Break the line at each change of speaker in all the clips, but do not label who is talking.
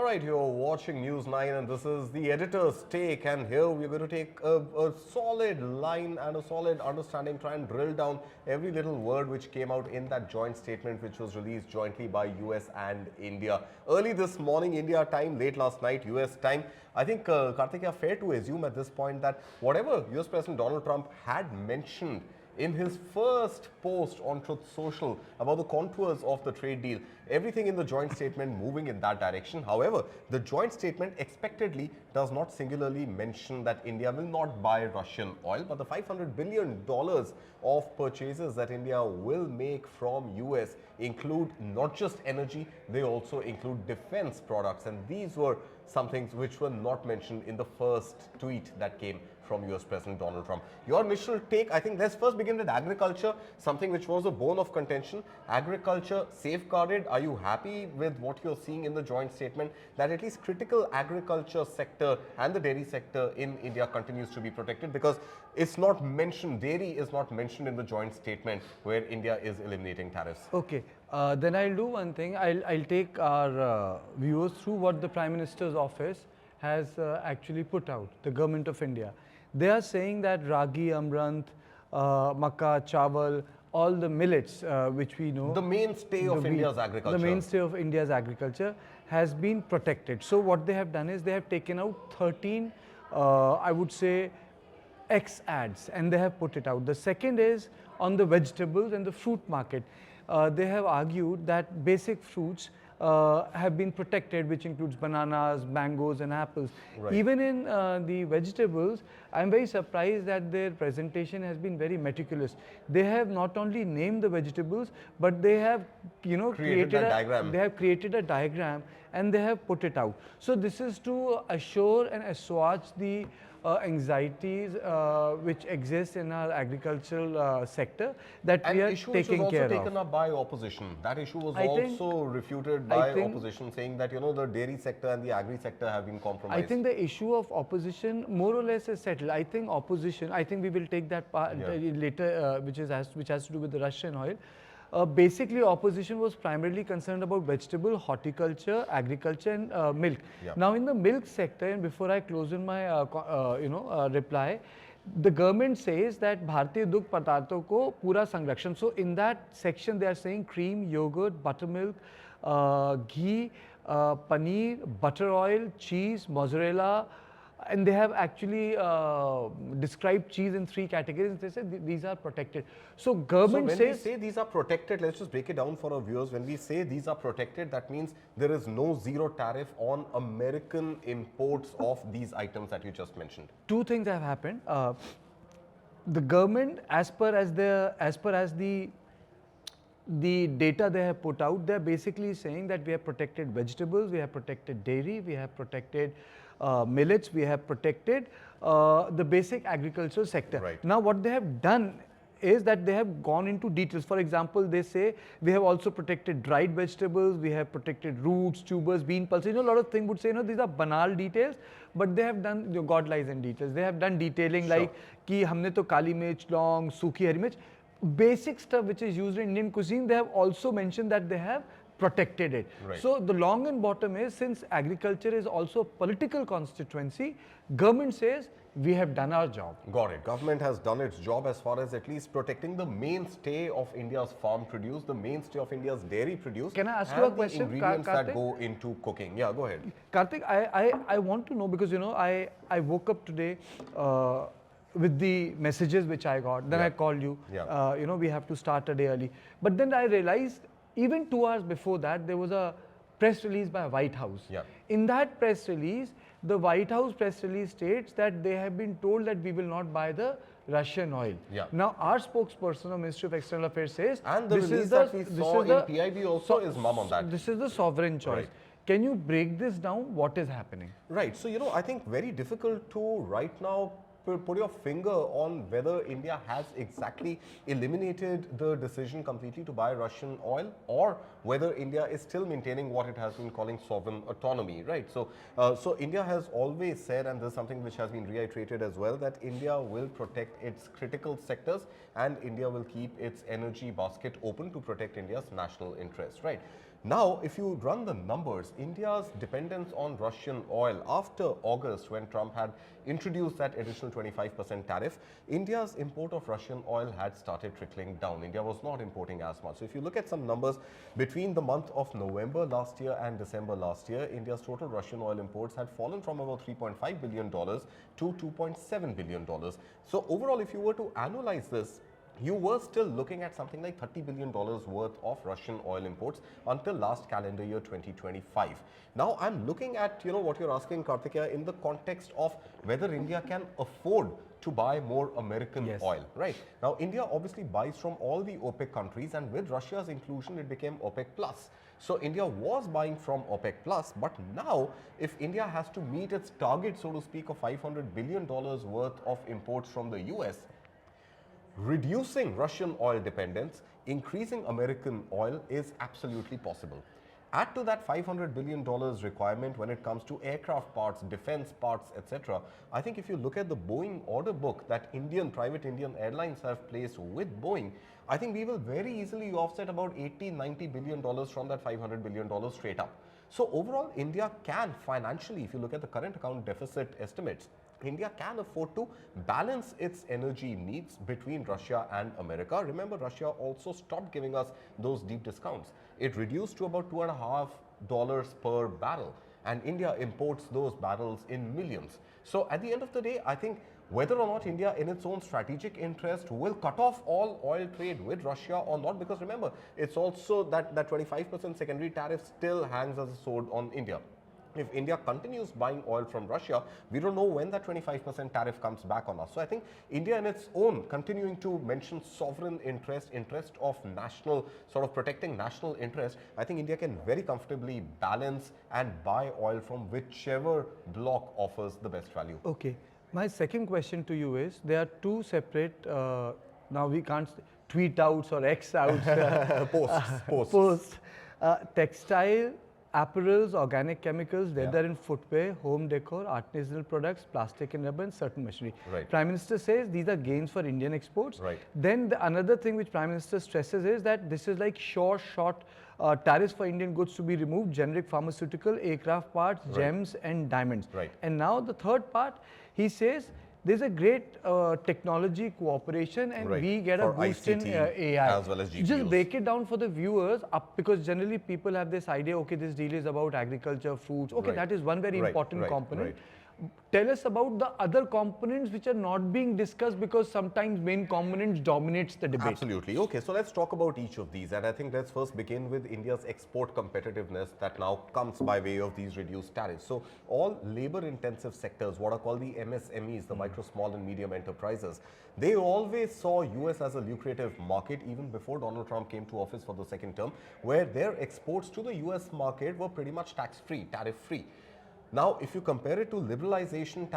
right, you're watching News 9 and this is the editor's take, and here we're going to take a solid line and a solid understanding, try and drill down every little word which came out in that joint statement which was released jointly by US and India. Early this morning India time, late last night US time. I think, Kartikeya, fair to assume at this point that whatever US President Donald Trump had mentioned in his first post on Truth Social about the contours of the trade deal, everything in the joint statement moving in that direction. However, the joint statement expectedly does not singularly mention that India will not buy Russian oil, but the $500 billion of purchases that India will make from US include not just energy, they also include defense products, and these were some things which were not mentioned in the first tweet that came from US President Donald Trump. Your initial take, I think let's first begin with agriculture, something which was a bone of contention. Agriculture safeguarded. Are you happy with what you're seeing in the joint statement, that at least critical agriculture sector and the dairy sector in India continues to be protected? Because it's not mentioned, dairy is not mentioned in the joint statement where India is eliminating tariffs.
Okay, then I'll do one thing. I'll take our viewers through what the Prime Minister's office has actually put out, the government of India. They are saying that ragi, amaranth, makkah, chawal, all the millets which we know.
The mainstay of India's agriculture.
The mainstay of India's agriculture has been protected. So what they have done is they have taken out 13, I would say, X ads, and they have put it out. The second is on the vegetables and the fruit market. They have argued that basic fruits have been protected, which includes bananas, mangoes and apples.
Right.
Even in the vegetables, I'm very surprised that their presentation has been very meticulous. They have not only named the vegetables, but they have, you know, created a diagram. They have created a diagram and they have put it out. So this is to assure and assuage the anxieties which exist in our agricultural sector that we are taking care of.
And issue was also taken up by opposition. That issue was also refuted by opposition, saying that, you know, the dairy sector and the agri sector have been compromised.
I think the issue of opposition more or less is settled. I think opposition, I think we will take that part later, which has to do with the Russian oil. Basically, opposition was primarily concerned about vegetable, horticulture, agriculture and milk. Now, in the milk sector, and before I close in my reply, the government says that Bharatiya Dugh Padartho ko pura sangrakshan. So, in that section, they are saying cream, yogurt, buttermilk, ghee, paneer, butter oil, cheese, mozzarella, and they have actually described cheese in 3 categories. They said these are protected. So government says,
when we say these are protected, let's just break it down for our viewers. When we say these are protected, that means there is no zero tariff on American imports of these items that you just mentioned.
2 things have happened. The government, as per as the data they have put out, they are basically saying that we have protected vegetables, we have protected dairy, we have protected millets, we have protected the basic agricultural sector.
Right.
Now what they have done is that they have gone into details. For example, they say we have also protected dried vegetables, we have protected roots, tubers, bean pulses. You know, a lot of things would say, you know, these are banal details, but they have done, God lies in details. They have done detailing like ki humne to kali mirch, long, sukhi hari mirch. Basic stuff which is used in Indian cuisine, they have also mentioned that they have protected it.
Right.
So the long and bottom is, since agriculture is also a political constituency, government says we have done our job.
Got it. Government has done its job as far as at least protecting the mainstay of India's farm produce, the mainstay of India's dairy produce.
Can I ask you a question,
the ingredients that
Kartik?
go into cooking. Yeah, go ahead.
Kartik, I want to know, because, you know, I woke up today with the messages which I got. Then I called you. You know, we have to start a day early. But then I realized, even 2 hours before that, there was a press release by White House. In that press release, the White House press release states that they have been told that we will not buy the Russian oil. Now, our spokesperson of Ministry of External Affairs says,
and the release that we saw in PIB also is mum on that.
This is the sovereign choice. Can you break this down? What is happening?
Right. So, you know, I think very difficult to right now put your finger on whether India has exactly eliminated the decision completely to buy Russian oil, or whether India is still maintaining what it has been calling sovereign autonomy, right? So, so India has always said, and this is something which has been reiterated as well, that India will protect its critical sectors and India will keep its energy basket open to protect India's national interest, right? Now, if you run the numbers, India's dependence on Russian oil after August, when Trump had introduced that additional 25% tariff, India's import of Russian oil had started trickling down. India was not importing as much. So if you look at some numbers between the month of November last year and December last year, India's total Russian oil imports had fallen from about $3.5 billion to $2.7 billion. So overall, if you were to annualize this, you were still looking at something like $30 billion worth of Russian oil imports until last calendar year 2025. Now, I'm looking at, what you're asking, Kartikeya, in the context of whether India can afford to buy more American oil, right? Now, India obviously buys from all the OPEC countries, and with Russia's inclusion, it became OPEC plus. So India was buying from OPEC plus, but now if India has to meet its target, so to speak, of $500 billion worth of imports from the US, reducing Russian oil dependence, increasing American oil is absolutely possible. Add to that $500 billion requirement when it comes to aircraft parts, defense parts, etc. I think if you look at the Boeing order book that private Indian airlines have placed with Boeing, I think we will very easily offset about $80–90 billion from that $500 billion straight up. So overall, India can financially, if you look at the current account deficit estimates, India can afford to balance its energy needs between Russia and America. Remember, Russia also stopped giving us those deep discounts. It reduced to about $2.50 per barrel, and India imports those barrels in millions. So at the end of the day, I think whether or not India in its own strategic interest will cut off all oil trade with Russia or not, because remember, it's also that 25% secondary tariff still hangs as a sword on India. If India continues buying oil from Russia, we don't know when that 25% tariff comes back on us. So I think India in its own, continuing to mention sovereign interest of national, sort of protecting national interest, I think India can very comfortably balance and buy oil from whichever bloc offers the best value.
Okay. My second question to you is, there are two separate, now we can't tweet outs or X outs. Posts. Textile, apparels, organic chemicals, leather and footwear, home decor, artisanal products, plastic and rubber, and certain machinery.
Right.
Prime Minister says these are gains for Indian exports.
Right.
Then another thing which Prime Minister stresses is that this is like short tariffs for Indian goods to be removed, generic pharmaceutical, aircraft parts, gems and diamonds.
Right.
And now the third part, he says there's a great technology cooperation and we get a boost in AI.
As well as GPUs.
Just break it down for the viewers because generally people have this idea, okay, this deal is about agriculture, foods. Okay, that is one very important component. Tell us about the other components which are not being discussed because sometimes main components dominates the debate.
Absolutely. Okay, so let's talk about each of these, and I think let's first begin with India's export competitiveness that now comes by way of these reduced tariffs. So all labor-intensive sectors, what are called the MSMEs, the micro, small and medium enterprises, they always saw US as a lucrative market even before Donald Trump came to office for the second term, where their exports to the US market were pretty much tax-free, tariff-free. Now, if you compare it to liberalization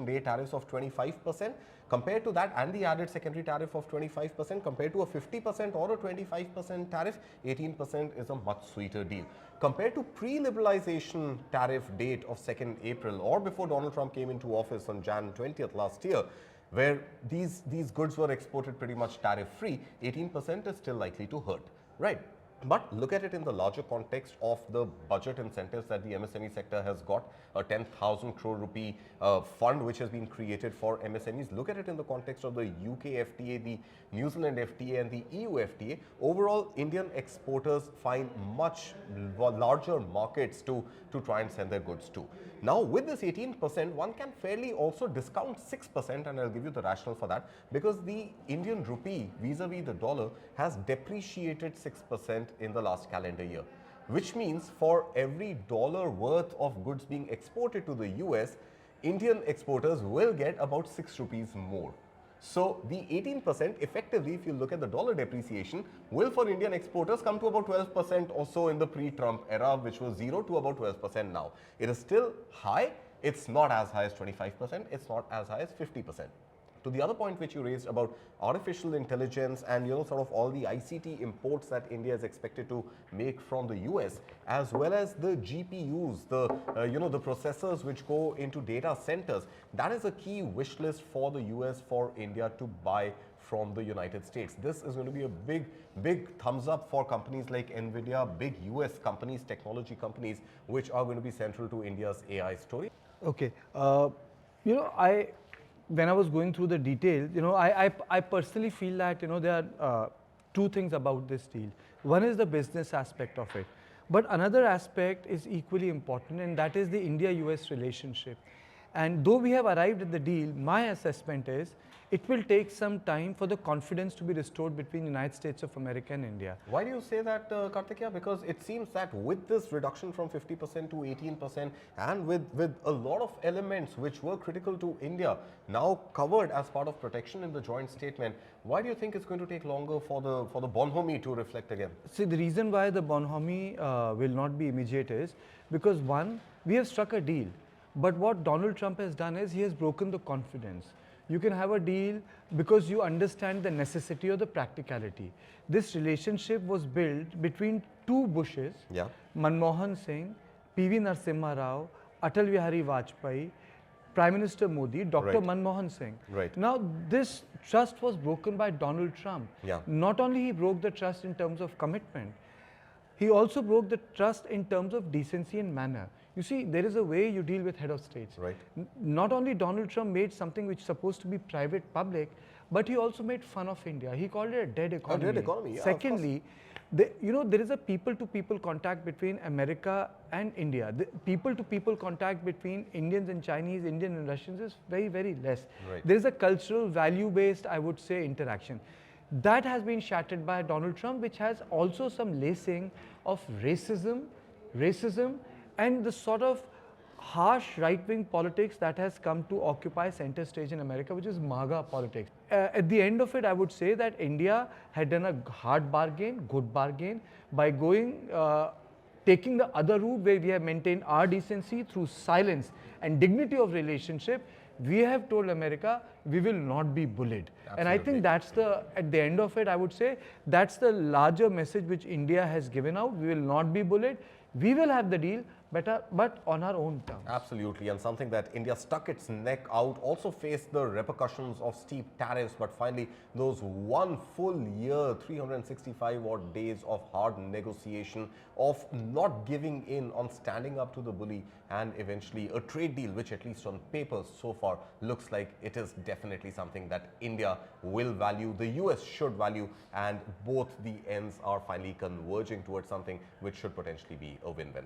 day tariffs of 25%, compared to that and the added secondary tariff of 25%, compared to a 50% or a 25% tariff, 18% is a much sweeter deal. Compared to pre-liberalization tariff date of 2nd April or before Donald Trump came into office on Jan 20th last year, where these goods were exported pretty much tariff-free, 18% is still likely to hurt, right? But look at it in the larger context of the budget incentives that the MSME sector has got, a 10,000 crore rupee fund which has been created for MSMEs. Look at it in the context of the UK FTA, the New Zealand FTA and the EU FTA. Overall, Indian exporters find much larger markets to try and send their goods to. Now, with this 18%, one can fairly also discount 6%, and I'll give you the rationale for that, because the Indian rupee vis-a-vis the dollar has depreciated 6% in the last calendar year, which means for every dollar worth of goods being exported to the US, Indian exporters will get about 6 rupees more. So the 18% effectively, if you look at the dollar depreciation, will for Indian exporters come to about 12% or so in the pre-Trump era, which was 0 to about 12% now. It is still high, It's not as high as 25%, it's not as high as 50%. To the other point which you raised about artificial intelligence and sort of all the ICT imports that India is expected to make from the US, as well as the GPUs, the the processors which go into data centers, that is a key wish list for the US for India to buy from the United States. This is going to be a big thumbs up for companies like Nvidia, big US companies, technology companies, which are going to be central to India's AI story.
Okay, when I was going through the details, I personally feel that, there are two things about this deal. One is the business aspect of it, but another aspect is equally important, and that is the India-US relationship. And though we have arrived at the deal, my assessment is it will take some time for the confidence to be restored between the United States of America and India.
Why do you say that, Kartikeya? Because it seems that with this reduction from 50% to 18% and with a lot of elements which were critical to India now covered as part of protection in the joint statement, why do you think it's going to take longer for the bonhomie to reflect again?
See, the reason why the bonhomie will not be immediate is because, one, we have struck a deal, but what Donald Trump has done is he has broken the confidence. You can have a deal because you understand the necessity or the practicality. This relationship was built between two Bushes, Manmohan Singh, P.V. Narasimha Rao, Atal Bihari Vajpayee, Prime Minister Modi, Dr. Manmohan Singh. Now, this trust was broken by Donald Trump. Not only he broke the trust in terms of commitment, he also broke the trust in terms of decency and manner. You see, there is a way you deal with head of states. Not only Donald Trump made something which is supposed to be private, public, but he also made fun of India. He called it a dead economy.
A dead economy, yeah.
Secondly, there is a people-to-people contact between America and India. The people-to-people contact between Indians and Chinese, Indian and Russians is very, very less. There is a cultural, value-based, I would say, interaction. That has been shattered by Donald Trump, which has also some lacing of racism, and the sort of harsh right-wing politics that has come to occupy center stage in America, which is MAGA politics. At the end of it, I would say that India had done a hard bargain, good bargain, by going, taking the other route where we have maintained our decency through silence and dignity of relationship. We have told America we will not be bullied. And I think that's at the end of it, I would say, that's the larger message which India has given out. We will not be bullied. We will have the deal, but on our own terms.
Absolutely, and something that India stuck its neck out, also faced the repercussions of steep tariffs, but finally those 1 full year, 365 odd days of hard negotiation, of not giving in, on standing up to the bully, and eventually a trade deal which, at least on paper so far, looks like it is definitely something that India will value, the US should value, and both the ends are finally converging towards something which should potentially be a win-win.